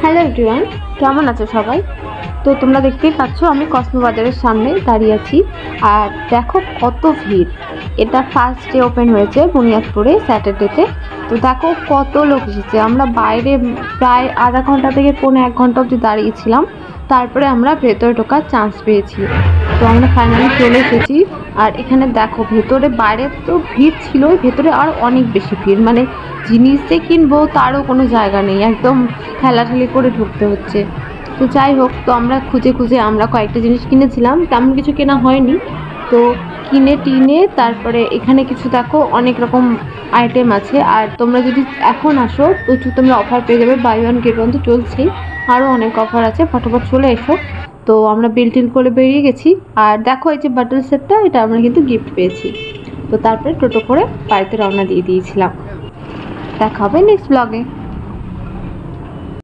Hello everyone, কেমন আছো সবাই? তো তোমরা দেখতেই পাচ্ছ আমি কসমো বাজারের সামনে দাঁড়িয়ে আছি। আর দেখো কত ভিড়। এটা ফার্স্ট ডে ওপেন হয়েছে বুনিয়াদপুরে স্যাটারডেতে। তো দেখো কত লোক এসেছে। আমরা বাইরে প্রায় আধা ঘন্টা থেকে 1.5 ঘন্টা অবধি দাঁড়িয়েছিলাম, তারপরে আমরা ভেতরে ঢোকার চান্স পেয়েছি। তো আমরা ফাইনালি চলে এসেছি। আর এখানে দেখো ভেতরে, বাইরে তো ভিড় ছিল, ভেতরে আর অনেক বেশি ভিড়, মানে জিনিস যে কিনবো তারও কোনো জায়গা নেই, একদম ঠেলাঠেলি করে ঢুকতে হচ্ছে। তো যাই হোক, তো আমরা খুঁজে খুঁজে আমরা কয়েকটা জিনিস কিনেছিলাম, তেমন কিছু কেনা হয়নি। তো কিনে টিনে তারপরে এখানে কিছু দেখো অনেক রকম আইটেম আছে। আর তোমরা যদি এখন আসো প্রচুর তোমরা অফার পেয়ে যাবে, বাই ওয়ান গেট ওয়ান তো চলছেই, আরও অনেক অফার আছে, ফটাফট চলে এসো। তো আমরা বিল টিল করে বেরিয়ে গেছি। আর দেখো এই যে বাটল সেটটা, এটা আমরা কিন্তু গিফট পেয়েছি। তো তারপরে টোটো করে বাড়িতে রওনা দিয়ে দিয়েছিলাম। দেখা হবে নেক্সট ব্লগে।